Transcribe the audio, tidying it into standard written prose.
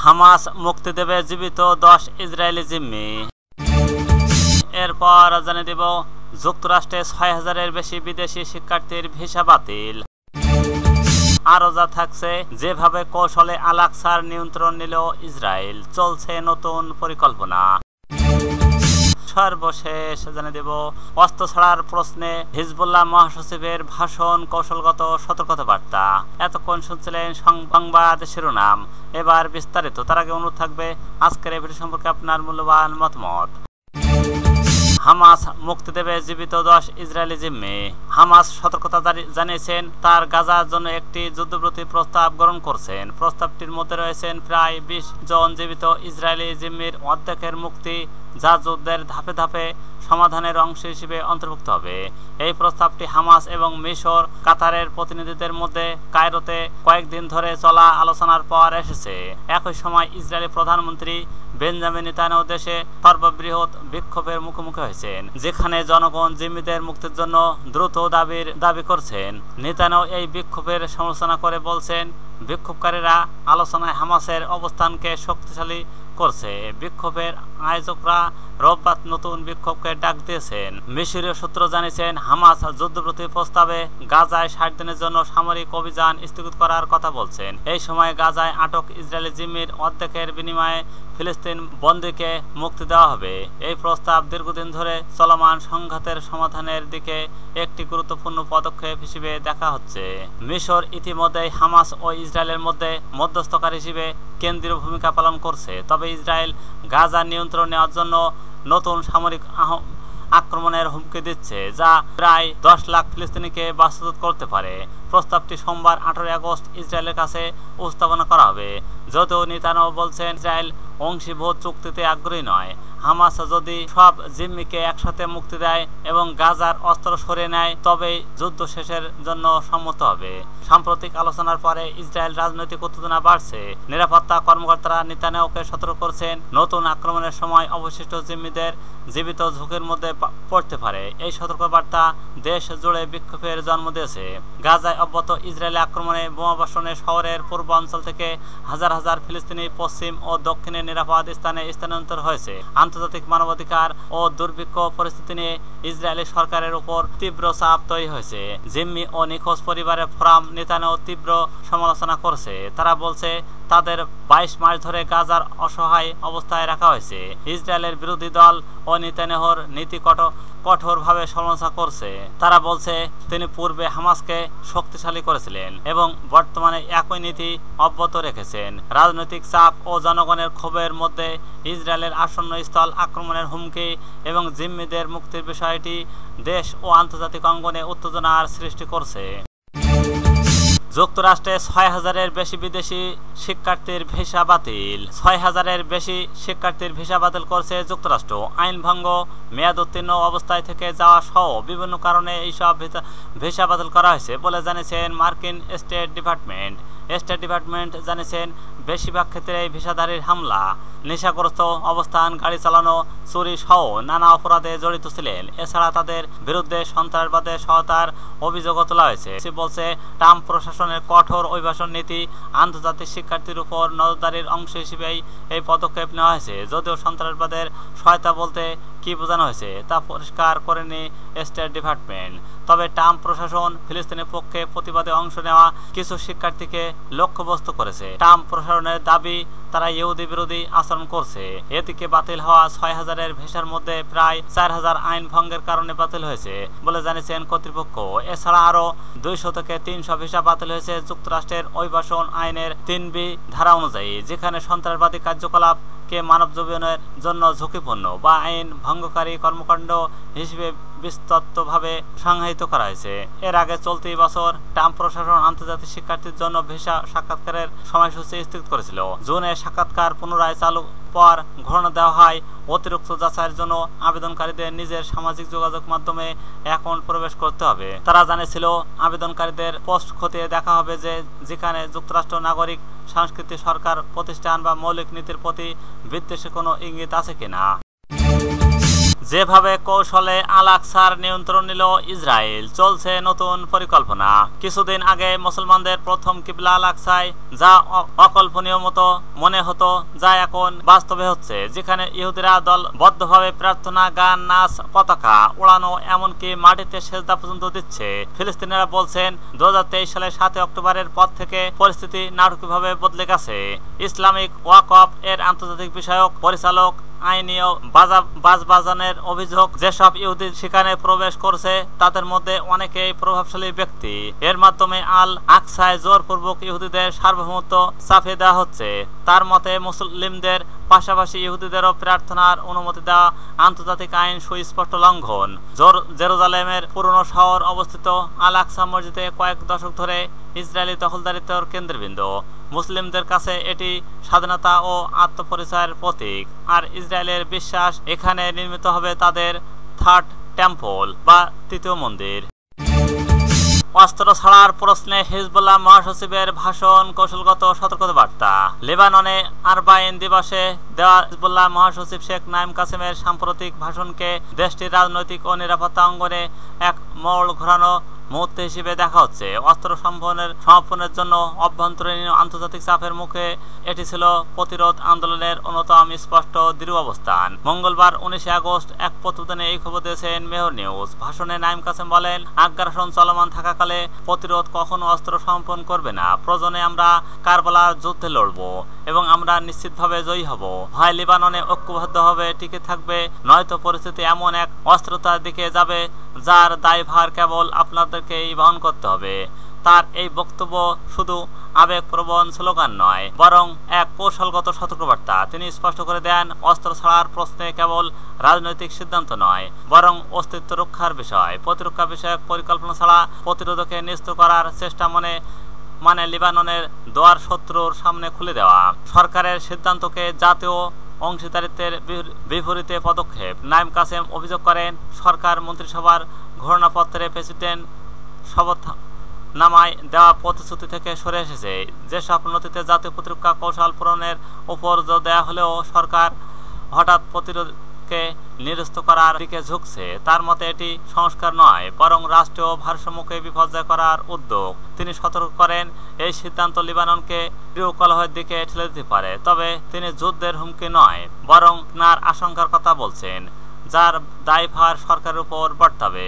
Hamas মুক্তি দেবে জীবিত 10 ইসরায়েলি জিম্মি। এরপর জানিয়ে দেব যুক্তরাষ্ট্রে 6000-এর বেশি বিদেশি শিক্ষার্থীর ভিসা বাতিল। আরও যা থাকছে, যেভাবে কৌশলে আল আকসার নিয়ন্ত্রণ নিল ইসরায়েল, চলছে নতুন পরিকল্পনা। সর্বশেষ জানিয়ে দেব অস্ত্র ছাড়ার প্রশ্নে হিজবুল্লাহ মহাসচিবের ভাষণ, কৌশলগত সতর্কতা বার্তা। এতক্ষণ শুনছিলেন সংবাদ শিরোনাম, এবার বিস্তারিত। তার আগে অনুরোধ থাকবে আজকের এই ভিডিও সম্পর্কে আপনার মূল্যবান মতামত। হামাস মুক্তি দেবে জীবিত 10 ইসরায়েলি জিম্মি। হামাস সতর্কতা জানিয়েছেন তার গাজার জন্য একটি যুদ্ধবিরতি প্রস্তাব গ্রহণ করছেন। প্রস্তাবটির মধ্যে রয়েছেন প্রায় 20 জন জীবিত ইসরায়েলি জিম্মির অর্ধেকের মুক্তি, যা যুদ্ধের ধাপে ধাপে সমাধানের অংশ হিসেবে অন্তর্ভুক্ত হবে। এই প্রস্তাবটি হামাস এবং মিশর, কাতারের প্রতিনিধিদের মধ্যে কায়রোতে কয়েকদিন ধরে চলা আলোচনার পর এসেছে। একই সময় ইসরায়েলি প্রধানমন্ত্রী বেঞ্জামিন নেতানিয়াহু দেশে সর্ববৃহৎ বিক্ষোভের মুখোমুখি হয়েছেন, যেখানে জনগণ জিম্মিদের মুক্তির জন্য দ্রুত দাবি করছেন। নেতানিয়াহু এই বিক্ষোভের সমালোচনা করে বলছেন, বিক্ষোভকারীরা আলোচনায় হামাসের অবস্থানকে শক্তিশালী করছে। বিক্ষোভের আয়োজকরা রোববার নতুন বিক্ষোভকে ডাক দিয়েছেন। মিশরীয় সূত্র জানিয়েছেন, হামাস যুদ্ধবিরতি প্রস্তাবে গাজায় 60 দিনের জন্য সামরিক অভিযান স্থগিত করার কথা বলছেন। এই সময় গাজায় আটক ইসরায়েলি জিম্মির অর্ধেকের বিনিময়ে ফিলিস্তিন বন্দীকে মুক্তি দেওয়া হবে। এই প্রস্তাব দীর্ঘদিন ধরে চলমান সংঘাতের সমাধানের দিকে একটি গুরুত্বপূর্ণ পদক্ষেপ হিসেবে দেখা হচ্ছে। মিশর ইতিমধ্যেই হামাস ও ইসরায়েলের মধ্যে মধ্যস্থকারী হিসেবে কেন্দ্রীয় ভূমিকা পালন করছে। তবে ইসরায়েল গাজা নিয়ন্ত্রণ নেওয়ার জন্য নতুন সামরিক আক্রমণের হুমকি দিচ্ছে, যা প্রায় 10 লাখ ফিলিস্তিনিকে বাস্তুচ্যুত করতে পারে। প্রস্তাবটি সোমবার 18 আগস্ট ইসরায়েলের কাছে উপস্থাপনা করা হবে। যদিও নেতানিয়াহু বলছেন ইসরায়েল অংশীভূত চুক্তিতে আগ্রহী নয়। হামাস যদি সব জিম্মিকে একসাথে মুক্তি দেয় এবং গাজার অস্ত্র সরিয়ে নেয়, তবে যুদ্ধ শেষের জন্য সম্মত হবে। সাম্প্রতিক আলোচনার পরে ইসরায়েল রাজনৈতিক উত্তেজনা বাড়ছে। নিরাপত্তা কর্মকর্তারা নেতানিয়াহুকে সতর্ক করছেন, নতুন আক্রমণের সময় অবশিষ্ট জিম্মিদের জীবিত ঝুঁকির মধ্যে পড়তে পারে। এই সতর্কবার্তা দেশ জুড়ে বিক্ষোভের জন্ম দিয়েছে। গাজায় অব্যাহত ইসরায়েলি আক্রমণে বোমাবর্ষণে শহরের পূর্বাঞ্চল থেকে হাজার হাজার ফিলিস্তিনি পশ্চিম ও দক্ষিণে নিরাপদ স্থানে স্থানান্তর হয়েছে। আন্তর্জাতিক মানবাধিকার ও দুর্ভিক্ষ পরিস্থিতি নিয়ে ইসরায়েলি সরকারের উপর তীব্র চাপ তৈরি হয়েছে। জিম্মি ও নিখোঁজ পরিবারের ফোরাম নেতানিয়াহু তীব্র সমালোচনা করছে। তারা বলছে তাদের 22 মাস ধরে গাজার অসহায় অবস্থায় রাখা হয়েছে। ইসরায়েলের বিরোধী দল ও নেতানিয়াহুর নীতি কঠোরভাবে সমালোচনা করছে। তারা বলছে তিনি পূর্বে হামাসকে শক্তিশালী করেছিলেন এবং বর্তমানে একই নীতি অব্যাহত রেখেছেন। রাজনৈতিক চাপ ও জনগণের ক্ষোভের মধ্যে ইসরায়েলের আসন্ন স্থল আক্রমণের হুমকি এবং জিম্মিদের মুক্তির বিষয়টি দেশ ও আন্তর্জাতিক অঙ্গনে উত্তেজনার সৃষ্টি করছে। যুক্তরাষ্ট্রে 6000-এর বেশি বিদেশি শিক্ষার্থীর ভিসা বাতিল। 6000-এর বেশি শিক্ষার্থীর ভিসা বাতিল করছে যুক্তরাষ্ট্র। আইন ভঙ্গ, মেয়াদ উত্তীর্ণ অবস্থায় থেকে যাওয়া সহ বিভিন্ন কারণে এইসব ভিসা বাতিল করা হয়েছে বলে জানিয়েছেন মার্কিন স্টেট ডিপার্টমেন্ট। স্টেট ডিপার্টমেন্ট জানিয়েছেন, বেশিরভাগ ক্ষেত্রে এই ভিসাধারীর হামলা, নেশাগ্রস্ত অবস্থান, গাড়ি চালানো, চুরি সহ নানা অপরাধে জড়িত ছিলেন। এছাড়া তাদের বিরুদ্ধে সন্ত্রাসবাদে সহায়তার অভিযোগও তোলা হয়েছে। বলছে ট্রাম্প প্রশাসনের কঠোর অভিবাসন নীতি আন্তর্জাতিক শিক্ষার্থীর উপর নজরদারির অংশ হিসেবেই এই পদক্ষেপ নেওয়া হয়েছে। যদিও সন্ত্রাসবাদের সহায়তা বলতে কি বোঝানো হয়েছে তা পরিষ্কার করেনি স্টেট ডিপার্টমেন্ট। তবে ট্রাম্প প্রশাসন ফিলিস্তিনের পক্ষে প্রতিবাদে অংশ নেওয়া কিছু শিক্ষার্থীকে লক্ষ্যবস্তু করেছে। ট্রাম্প প্রশাসনের দাবি তারা ইহুদি বিরোধী আচরণ করছে। এদিকে বাতিল হওয়া 6000-এর ভিসার মধ্যে প্রায় 4000 আইন ভঙ্গের কারণে বাতিল হয়েছে বলে জানিয়েছেন কর্তৃপক্ষ। এছাড়া আরো 200 থেকে 300 ভিসা বাতিল হয়েছে যুক্তরাষ্ট্রের অভিবাসন আইনের 3B ধারা অনুযায়ী, যেখানে সন্ত্রাসবাদী কার্যকলাপ কে মানব জীবনের জন্য ঝুঁকিপূর্ণ বা আইন ভঙ্গকারী কর্মকাণ্ড হিসেবে বিস্তৃতভাবে সংজ্ঞায়িত করা হয়েছে। এর আগে চলতি বছর ট্রাম্প প্রশাসন আন্তর্জাতিক শিক্ষার্থীর জন্য ভিসা সাক্ষাৎকারের সময়সূচি স্থগিত করেছিল। জুনে সাক্ষাৎকার পুনরায় চালু পর ঘোষণা দেওয়া হয় অতিরিক্ত যাচাইয়ের জন্য আবেদনকারীদের নিজের সামাজিক যোগাযোগ মাধ্যমে অ্যাকাউন্ট প্রবেশ করতে হবে। তারা জানিয়েছিল আবেদনকারীদের পোস্ট খতিয়ে দেখা হবে যে যেখানে যুক্তরাষ্ট্র নাগরিক, সংস্কৃতি, সরকার প্রতিষ্ঠান বা মৌলিক নীতির প্রতি বিদ্বেষে কোনো ইঙ্গিত আছে কিনা। যেভাবে কৌশলে আল আকসার নিয়ন্ত্রণ নিল ইসরায়েল, চলছে নতুন পরিকল্পনা। কিছুদিন আগে মুসলমানদের প্রথম কিবলা আল আকসায়, যা অকল্পনীয় মতো মনে হতো, যা এখন বাস্তবে হচ্ছে, যেখানে ইহুদিরা দলবদ্ধভাবে প্রার্থনা, গান, নাচ, পতাকা ওড়ানো, এমনকি মাটিতে সেজদা পর্যন্ত দিচ্ছে। ফিলিস্তিনিরা বলছেন 2023 সালের 7 অক্টোবরের পর থেকে পরিস্থিতি নাটকীয়ভাবে বদলে গেছে। ইসলামিক ওয়াকফ এর আন্তর্জাতিক বিষয়ক পরিচালক আইনি বাজবাজানের অভিযোগ, যেসব ইহুদি সেখানে প্রবেশ করছে তাদের মধ্যে অনেকেই প্রভাবশালী ব্যক্তি। এর মাধ্যমে আল আকসায় জোরপূর্বক ইহুদিদের সার্বভৌমত্ব চাপিয়ে দেওয়া হচ্ছে। তার মতে মুসলিমদের পাশাপাশি ইহুদিদেরও প্রার্থনার অনুমতি দেওয়া আন্তর্জাতিক আইন সুস্পষ্ট লঙ্ঘন। জেরুজালেমের পুরনো শহর অবস্থিত আল আকসা মসজিদে কয়েক দশক ধরে ইসরায়েলি দখলদারিত্বের কেন্দ্রবিন্দু। মুসলিমদের কাছে এটি স্বাধীনতা ও আত্মপরিচয়ের প্রতীক। আর ইসরায়েলের বিশ্বাস এখানে নির্মিত হবে তাদের থার্ড টেম্পল বা তৃতীয় মন্দির। অস্ত্র ছাড়ার প্রশ্নে হিজবুল্লাহ মহাসচিবের ভাষণ, কৌশলগত সতর্কতা বার্তা। লেবাননে আরবাইন দিবসে দেওয়া হিজবুল্লাহ মহাসচিব শেখ নাঈম কাসেমের সাম্প্রতিক ভাষণকে দেশটির রাজনৈতিক ও নিরাপত্তা অঙ্গনে এক মোড় ঘোরানো মুহূর্ত হিসেবে দেখা হচ্ছে। অস্ত্র সমাপনের জন্য অভ্যন্তরীণ আন্তর্জাতিক চাপের মুখে এটি ছিল প্রতিরোধ আন্দোলনের অন্যতম স্পষ্ট দৃঢ় অবস্থান। মঙ্গলবার 19 আগস্ট এক প্রতিবেদনে এই খবর দিয়েছেন মেহর নিউজ। ভাষণে নাঈম কাসেম বলেন, আগ্রাসন চলমান থাকাকালে প্রতিরোধ কখনো অস্ত্র সমাপন করবে না। প্রয়োজনে আমরা কারবালার যুদ্ধে লড়ব এবং আমরা নিশ্চিতভাবে জয়ী হব। হয় লেবাননে ঐক্যবদ্ধভাবে টিকে থাকবে, নয়তো পরিস্থিতি এমন এক অস্ত্রতার দিকে যাবে যার দায়ভার কেবল আপনাদেরকেই বহন করতে হবে। তার এই বক্তব্য শুধু আবেগপ্রবণ স্লোগান নয়, বরং এক কৌশলগত সতর্কবার্তা। তিনি স্পষ্ট করে দেন, অস্ত্র ছাড়ার প্রশ্নে কেবল রাজনৈতিক সিদ্ধান্ত নয়, বরং অস্তিত্ব রক্ষার বিষয়। প্রতিরক্ষা বিষয়ক পরিকল্পনা ছাড়া প্রতিরোধকে নিশ্চিত করার চেষ্টা মানে লেবাননের দুয়ার শত্রুর সামনে খুলে দেওয়া। সরকারের সিদ্ধান্তকে জাতীয় অংশীদারিত্বের বিপরীতে পদক্ষেপ। নাঈম কাসেম অভিযোগ করেন, সরকার মন্ত্রিসভার ঘোষণাপত্রে প্রেসিডেন্ট শপথনামায় দেওয়া প্রতিশ্রুতি থেকে সরে এসেছে। যেসব নথিতে জাতীয় প্রতিরক্ষা কৌশল পূরণের উপর জোর দেওয়া হলেও সরকার হঠাৎ প্রতিরোধকে নিরস্ত করার দিকে ঝুঁকছে। তার মতে এটি সংস্কার নয়, বরং রাষ্ট্রীয় ভারসাম্যকে বিপর্যয় করার উদ্যোগ। তিনি সতর্ক করেন, এই সিদ্ধান্ত লেবাননকে গৃহকলহের দিকে ঠেলে দিতে পারে। তবে তিনি যুদ্ধের হুমকি নয়, বরং তার আশঙ্কার কথা বলছেন, যার দায়ভার সরকারের উপর বর্তাবে।